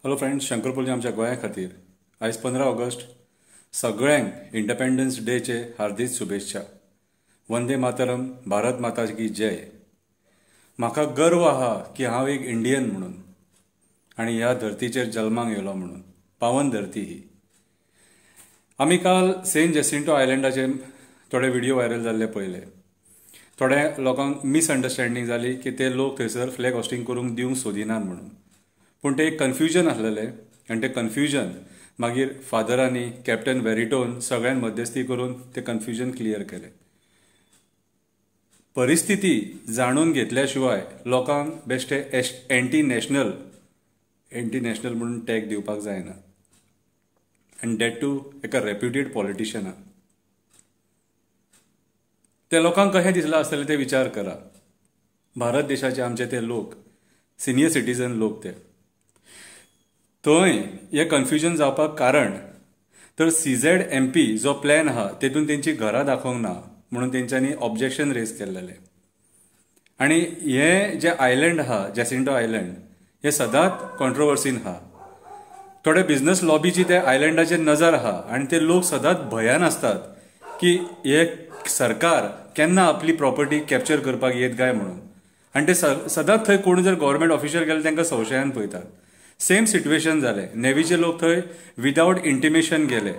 Hello friends, शंकरपुलजी आमच्या गोंया खातीर आयज 15 ऑगस्ट सगळ्यांक इंडिपेंडन्स डेचे हार्दिक शुभेच्छा. वंदे मातरम, भारत माता की जय. म्हाका गर्व आहा की हांव एक इंडियन म्हणून आनी ह्या धर्तीचेर जल्माक येयलो म्हणून. पावन धरती ही. आमी काल सेंट जेसिंटो आयलँडाचे थोडे व्हिडिओ व्हायरल जाल्ले पळयले. थोड्या लोकांक मिसअंडरस्टँडींग जाली की ते लोक थंयसर फ्लॅग होस्टिंग करूंक दिवंक सोदिनात म्हणून. पूण ते एक कन्फ्युजन आसलेलें आनी ते कन्फ्युजन मागीर फादरांनी कॅप्टन वेरिटोन सगळ्यांत मध्यस्थी करून ते कन्फ्युजन क्लियर केलें. परिस्थिती जाणून घेतल्या शिवाय लोकांक बेश्टे एंटी नॅशनल म्हणून टॅग दिवपाक जायना. आनी डॅट टू एका रेप्युटेड पॉलिटिशियनाक. ते लोकांक कशें दिसलां आसतलें ते विचार करा. भारत देशाचे आमचे ते लोक, सिनियर सिटीजन लोक ते. थंय हें कन्फ्युजन जावपाक कारण तर CZMP जो प्लॅन आहा तेतून तेंची घरां दाखोवंक ना म्हणून तेंच्यांनी ऑब्जेक्शन रेज केल्लेलें. आनी हे जे आयलँड आहा जेसिंटो आयलँड हे सदांच कॉन्ट्रोवर्सीन आहा. थोडे बिझनस लॉबीची ते आयलँडाचेर नजर आहा आनी ते लोक सदांच भंयान आसतात की हे सरकार केन्ना आपली प्रॉपर्टी कॅप्चर करपाक येत काय म्हणून. आनी ते सदांच थंय कोण जर गव्हर्मेंट ऑफिशियल गेले तांकां संशयान पळयतात. सेम सिट्युएशन जालें. नेवीचे लोक थंय विदाउट इंटिमेशन गेले.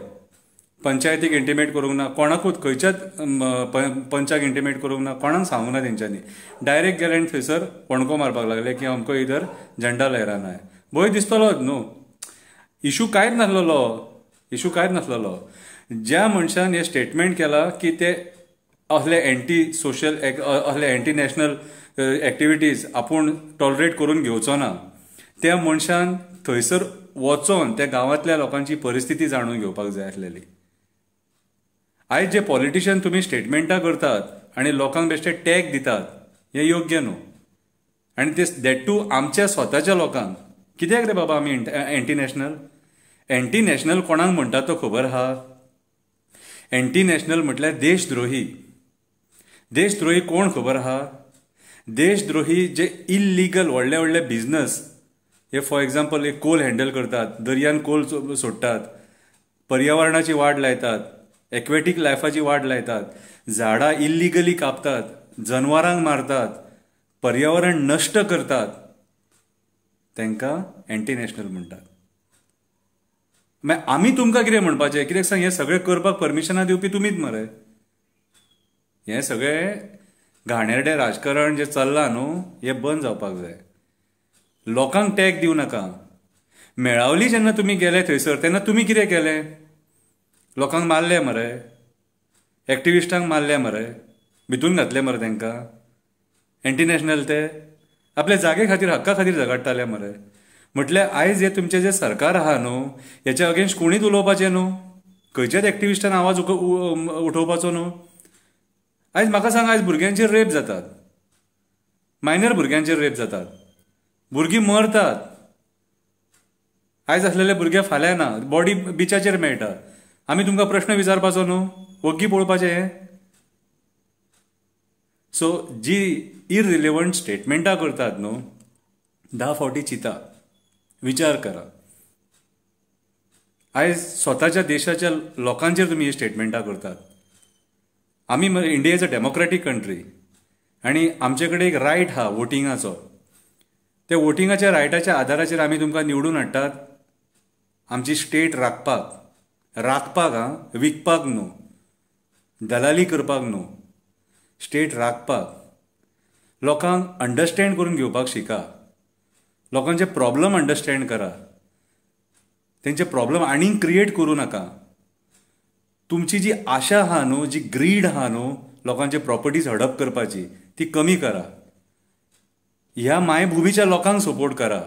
पंचायतीक इंटिमेट करूंक ना, कोणाकूच खंयच्याच पंचाक इंटिमेट करूंक ना, कोणाक सांगूंक ना तेंच्यांनी. डायरेक्ट गेले आनी थंयसर फोंडको मारपाक लागले की हमको इधर झंडा लहराना है. भंय दिसतलोच न्हू. इशू कांयच नासलेलो. ज्या मनशान हे स्टेटमेंट केला की ते असले एंटी नॅशनल एक्टिविटीज आपूण टॉलरेट करून घेवचो ना, त्या मनशान थंयसर वचोन त्या गांवांतल्या लोकांची परिस्थिती जाणून घेवपाक जाय आसलेली. आयज जे पॉलिटिशियन तुमी स्टेटमेंटां करतात आनी लोकांक बेश्टे टॅग दितात हें योग्य न्हू. आनी ते दॅट टू आमच्या स्वताच्या लोकांक. कित्याक रे बाबा आमी एंटी नॅशनल कोणाक म्हणटात तो खबर आहा? एंटी नॅशनल म्हटल्यार देशद्रोही. देशद्रोही कोण खबर आहा? देशद्रोही जे इल्लिगल व्हडले बिझनस, हे फॉर एक्झाम्पल एक कोल हँडल करतात, दर्यान कोल सोडटात, पर्यावरणाची वाट लायतात, एक्वेटीक लायफाची वाट लायतात, झाडां इल्लिगली कापतात, जनवरांक मारतात, पर्यावरण नश्ट करतात, तांकां एंटी नॅशनल म्हणटात. मागीर आमी तुमकां कितें म्हणपाचें? कित्याक सांग, हें सगळें करपाक परमिशनां दिवपी तुमीच मरे. हें सगळें घाणेरडें राजकारण जें चल्लां न्हू, हें बंद जावपाक जाय. लोकांक टॅग दिवं नाका. मेळावली जेन्ना तुमी गेले थंयसर तेन्ना तुमी कितें केलें? लोकांक मारले मरे, एक्टिविस्टांक मारले मरे, भितून घातले मरे तांकां. एंटी नॅशनल ते आपल्या जागे खातीर, हक्का खातीर झगडटाले मरे. म्हटल्यार आयज हे तुमचें जें सरकार आहा न्हू, हेच्या अगेन्स्ट कोणीच उलोवपाचें न्हू, खंयच्याच एक्टिविस्टान आवाज उठोवपाचो न्हू. आयज म्हाका सांग, आयज भुरग्यांचेर रेप जातात, मायनर भुरग्यांचेर रेप जातात, भुरगीं मरतात. आयज आसलेले भुरगे फाल्यां ना, बॉडी बिचाचेर मेळटा. आमी तुमकां प्रश्न विचारपाचो न्हू, ओग्गी पळोवपाचें हें? सो जी इररिलेवंट स्टेटमेंटां करतात न्हू, 10 फावटी चिंता, विचार करा. आयज स्वताच्या देशाच्या लोकांचेर तुमी ही स्टेटमेंटां करतात. आमी India is a democratic country आनी आमचे कडेन एक रायट आहा वोटिंगाचो. ते वोटिंगाच्या रायटाच्या आदाराचेर आमी तुमकां निवडून हाडटात आमची स्टेट राखपाक विकपाक न्हू, दलाली करपाक न्हू. स्टेट राखपाक. लोकांक अंडरस्टँड करून घेवपाक शिका. लोकांचे प्रॉब्लम अंडरस्टँड करा. तेंचे प्रॉब्लम आनीक क्रिएट करूं नाका. तुमची जी आशा आहा न्हू, जी ग्रीड आहा न्हू, लोकांचे प्रॉपर्टीज हडप करपाची, ती कमी करा. ह्या मायभुमीच्या लोकांक सपोर्ट करा.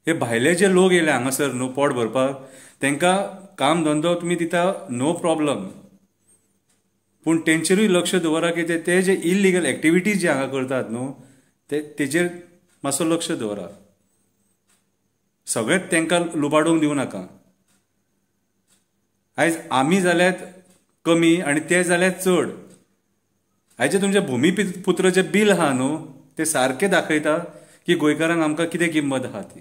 हे भायले जे लोक येयले हांगासर न्हू पोट भरपाक, तांकां काम धंदो तुमी दिता, नो प्रॉब्लम. पूण तेंचेरूय लक्ष दवरा की ते जे इल्लिगल एक्टिविटीज जे हांगा करतात न्हू, तेजेर मातसो लक्ष दवरा. सगळेंच तांकां लुबाडूंक दिवं नाका. आयज आमी जाल्यात कमी आनी ते जाल्यात चड. आयज तुमचे भुमिपुत्र जे बील आहा न्हू, ते सारके दाखयता की गोंयकारांक आमकां कितें किंमत आहा ती.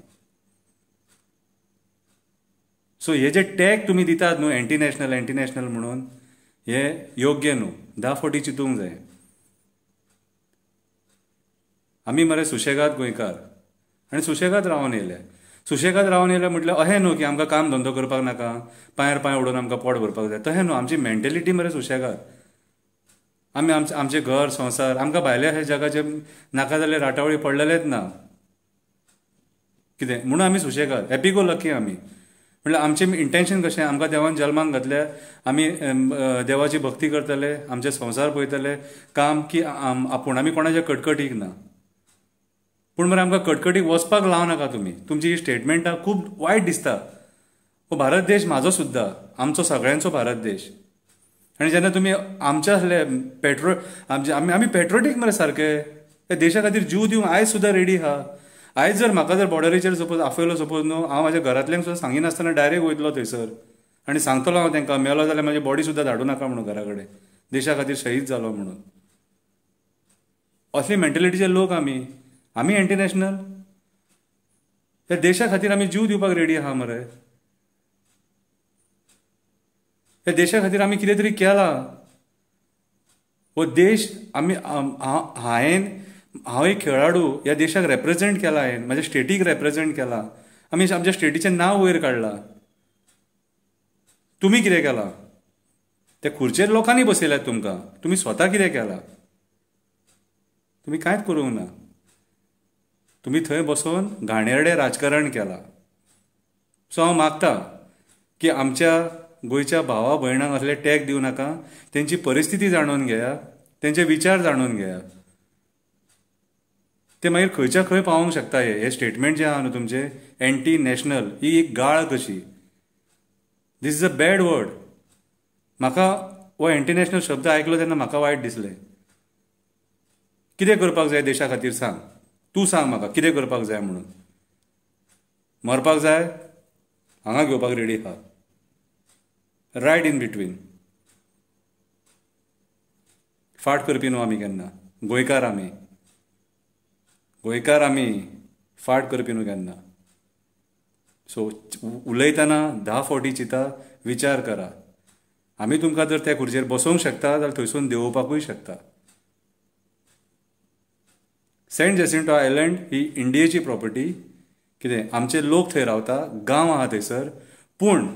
सो हे जे टॅग तुमी दितात न्हू एंटी नॅशनल म्हणून हे योग्य न्हू. 10 फावटी चिंतूंक जाय. आमी मरे सुशेगाद गोंयकार आनी सुशेगाद रावन येयले. सुशेगाद रावन येयले म्हटल्यार अहें न्हू की आमकां काम धंदो करपाक नाका, पांयार पांय ओडून आमकां पोट भरपाक जाय, तहें न्हू. आमची मेंटेलिटी मरे सुशेगाद. आमी आमचें घर संवसार आमकां भायल्या ह्या जगाचे नाका जाल्ले राटावळी पडलेलेच ना. कितें म्हणून आमी सुशेगाद, हॅपी गो लकी आमी. म्हटल्यार आमचें इंटेंशन कशें, आमकां देवान जल्माक घातल्या, आमी देवाची भक्ती करतले, आमचे संवसार पळयतले, काम की आपूण आमी कोणाच्या कटकटीक ना. पूण मरे आमकां कटकटीक वचपाक लाव नाका तुमी. तुमची ही स्टेटमेंटां खूब वायट दिसता. हो भारत देश म्हाजो सुद्दां, आमचो सगळ्यांचो भारत देश. आनी जेन्ना तुमी आमच्या असले आमी पेट्रोटीक मरे सारके, त्या देशा खातीर जीव दिवंक आयज सुद्दां रेडी आहा. आयज जर म्हाका जर बॉर्डरीचेर सपोज आफयलो सपोज न्हू, हांव म्हाज्या घरांतल्यांक सुद्दां सांगिनासतना डायरेक्ट वयतलो थंयसर आनी सांगतलो हांव तांकां, मेलो जाल्यार म्हाजी बॉडी सुद्दां धाडूं नाका म्हणून घरा कडेन, देशा खातीर शहीद जालो म्हणून. असली मेंटेलिटीचे लोक आमी. आमी एंटी नॅशनल? त्या देशा खातीर आमी जीव दिवपाक रेडी आहा मरे. त्या देशा खातीर आमी कितें तरी केलां. हो देश आमी हांव एक खेळाडू, ह्या देशाक रेप्रेझेंट केला, हांवें म्हाज्या स्टेटीक रेप्रेझेंट केला. आमी आमच्या स्टेटीचें नांव वयर काडलां. तुमी कितें केलां? त्या खुर्चेर लोकांनी बसयल्यात तुमकां. तुमी स्वता कितें केलां? तुमी कांयच करूंक ना. तुमी थंय बसून घाणेरडें राजकारण केलां. सो हांव मागतां की आमच्या गोंयच्या भावा भयणांक असले टॅग दिवं नाका. तेंची परिस्थिती जाणून घेया, तेंचे विचार जाणून घेया. ते मागीर खंयच्या खंय पावोंक शकता. हे स्टेटमेंट जे आहा न्हू तुमचे एंटी नॅशनल, ही एक गाळ कशी. This is a bad word. म्हाका हो एंटी नॅशनल शब्द आयकलो तेन्ना म्हाका वायट दिसलें. कितें करपाक जाय देशा खातीर सांग. तूं सांग म्हाका कितें करपाक जाय म्हणून. मरपाक जाय? हांगा घेवपाक रेडी आहा. Right in between. फाट करपी न्हू आमी केन्ना. गोंयकार आमी. गोंयकार आमी, फाट करपी न्हू केन्ना. सो उलयतना 10 फावटी चिंता, विचार करा. आमी तुमकां जर त्या खुर्चेर बसोवंक शकता जाल्यार थंयसून देंवोवपाकूय शकता. सेंट जेसिंटो आयलंड ही इंडियेची प्रॉपर्टी. कितें आमचे लोक थंय रावता, गांव आहा थंयसर. पूण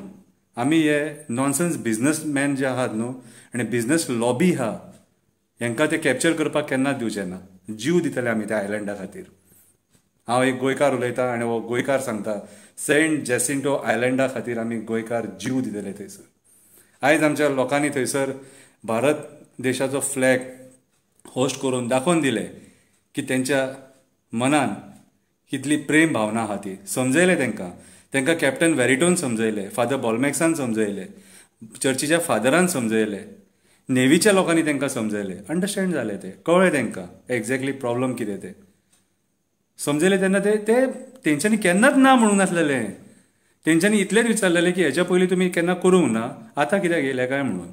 आमी हे नॉनसन्स बिझनसमॅन जे आहात न्हू आनी बिझनस लॉबी आहा, हांकां ते कॅप्चर करपाक केन्नाच दिवचे ना. जीव दितले आमी त्या आयलंडा खातीर. हांव एक गोंयकार उलयतां आनी हो गोंयकार सांगता, सेंट जेसिंटो आयलंडा खातीर आमी गोंयकार जीव दितले थंयसर. आयज आमच्या लोकांनी थंयसर भारत देशाचो फ्लॅग होस्ट करून दाखोवन दिले की तेंच्या मनान कितली प्रेम भावना आहा ती. समजयलें तांकां कॅप्टन वेरिटोन समजयलें, फादर बॉलमॅक्सान समजयलें, चर्चीच्या फादरान समजयलें, नेवीच्या लोकांनी तांकां समजयलें. अंडरस्टँड जालें, तें कळ्ळें तांकां एक्झॅक्टली प्रॉब्लम कितें तें समजयलें. तेन्ना ते तेंच्यांनी केन्नाच ना म्हणून नासलेलें. तेंच्यांनी इतलेंच विचारलेलें की हेच्या पयलीं तुमी केन्ना करूंक ना, आतां कित्याक येयले काय म्हणून.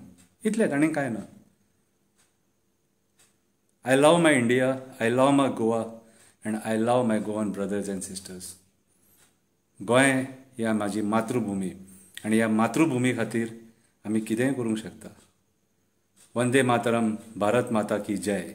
इतलेंच, आनीक कांय ना. I love my India, I love my Goa and I love my Goan brothers and sisters. Goa ही म्हाजी मातृभुमी आनी ह्या मातृभुमी खातीर आमी कितेंय करूंक शकता. वंदे मातरम. भारत माता की जय.